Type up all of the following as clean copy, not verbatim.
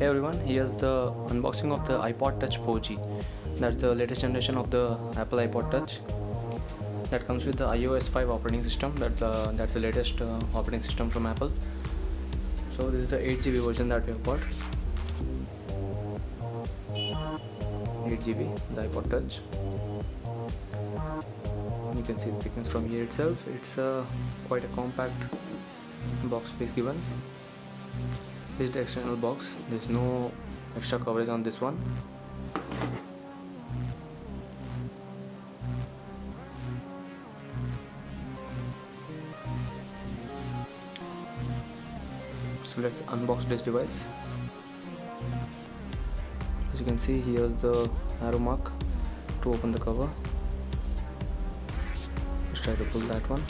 Hey everyone, here's the unboxing of the iPod Touch 4G. That's the latest generation of the Apple iPod Touch that comes with the iOS 5 operating system. That's the latest operating system from Apple. So this is the 8GB version that we have got. 8GB, the iPod Touch. You can see the thickness from here itself. It's quite a compact box space given. This is the external box. There's no extra coverage on this one. So let's unbox this device. As you can see, here's the arrow mark to open the cover. Let's try to pull that one.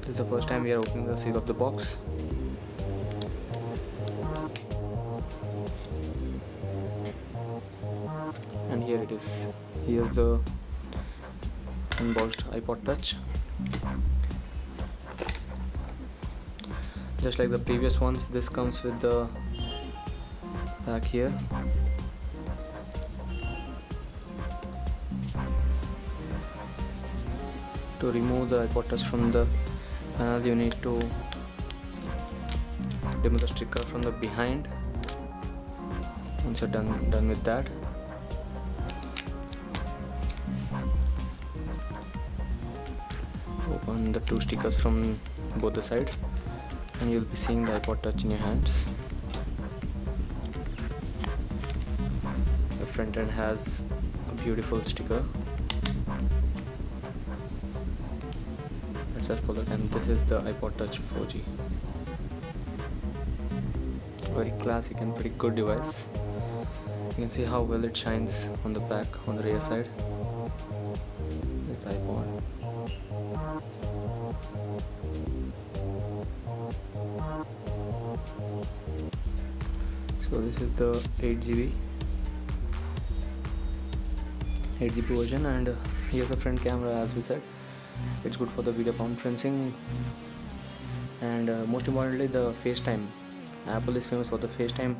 This is the first time we are opening the seal of the box. And here it is. Here's the unboxed iPod Touch. Just like the previous ones, this comes with the back here. To remove the iPod Touch from the panel, you need to remove the sticker from the behind. Once you're done with that, open the two stickers from both the sides and you'll be seeing the iPod Touch in your hands. The front end has a beautiful sticker. Let's just follow it, and this is the iPod Touch 4G. Very classic and pretty good device. You can see how well it shines on the back, on the rear side with iPod. So this is the 8GB version, and here's the front camera. As we said, it's good for the video conferencing, and most importantly, the FaceTime. Apple is famous for the FaceTime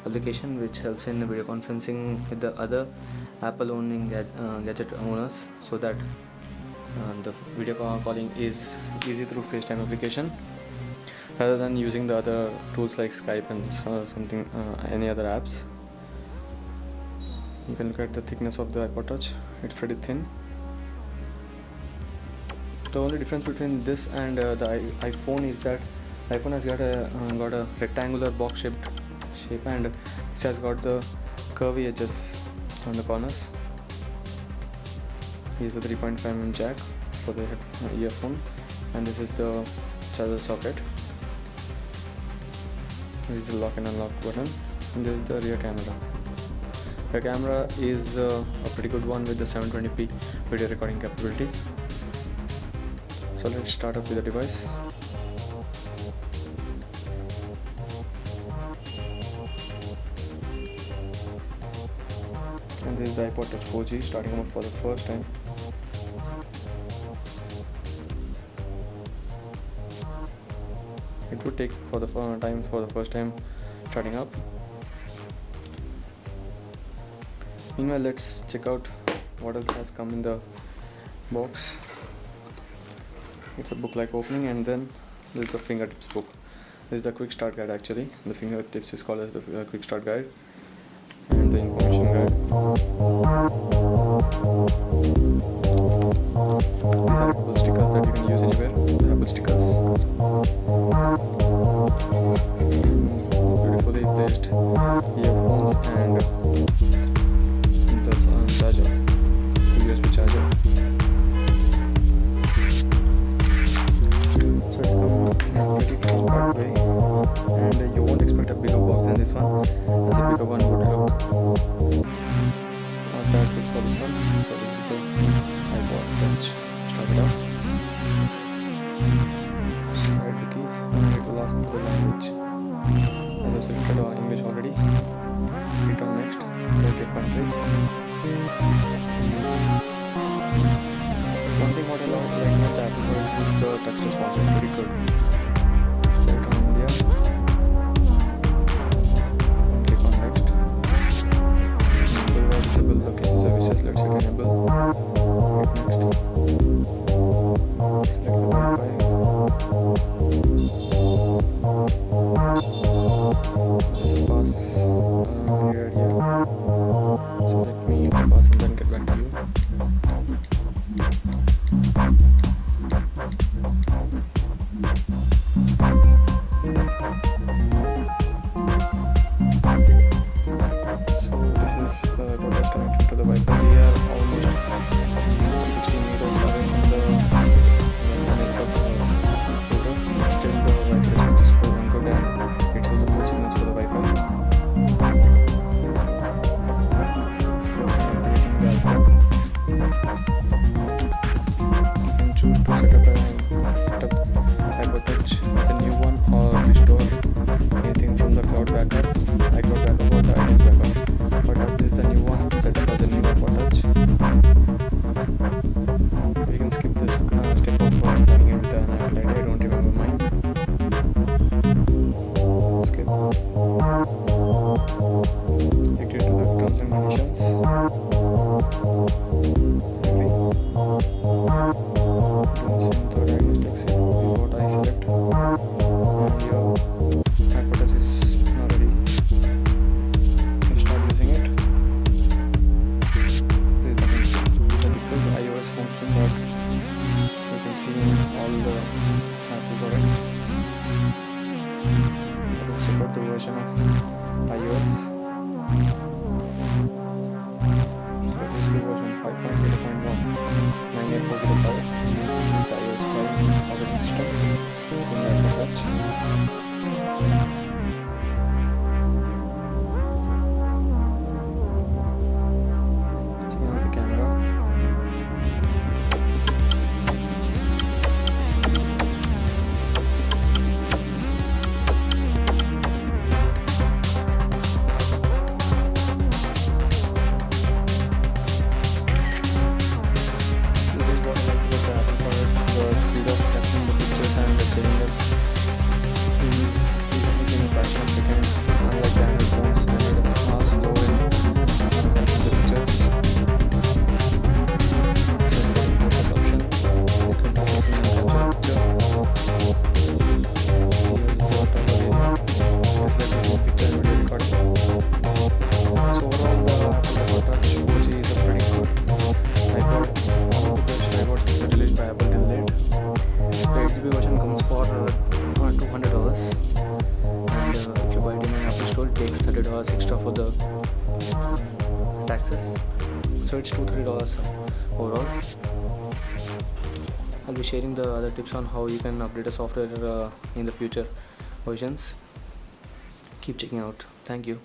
application, which helps in video conferencing with the other Apple owning gadget owners, so that the video calling is easy through FaceTime application rather than using the other tools like Skype and any other apps. You can look at the thickness of the iPod Touch. It's pretty thin. The only difference between this and the iPhone is that iPhone has got a rectangular box shape, and it has got the curvy edges on the corners. Here's the 3.5mm jack for the earphone, and this is the charger socket. This is the lock and unlock button, and this is the rear camera. The camera is a pretty good one with the 720p video recording capability. So let's start up with the device. And this is the iPod Touch 4G starting up for the first time. It would take for the first time starting up. Meanwhile, let's check out what else has come in the box. It's a book-like opening, and then there's the fingertips book. This is the quick start guide actually. The fingertips is called as the quick start guide, and the information guide. These are Apple stickers that you can use anywhere. The Apple stickers. Beautifully placed earphones and the charger, the USB charger. So it's come in a pretty compact way, and you won't expect a bigger box than this one, as a bigger one would look. That's it for this one. So this is the iPod Touch. Start it up. Write the key, and it will ask for the language. As I've selected English already, hit on next. Select a country. One thing what I like about the Apple is the touch response is pretty good. Pioneer 405. The iOS 5 operating system. Single touch. Checking out the camera. Version comes for $200, and if you buy it in an Apple store, it takes $30 extra for the taxes, so it's $230 overall. I'll be sharing the other tips on how you can update a software in the future versions. Keep checking out. Thank you.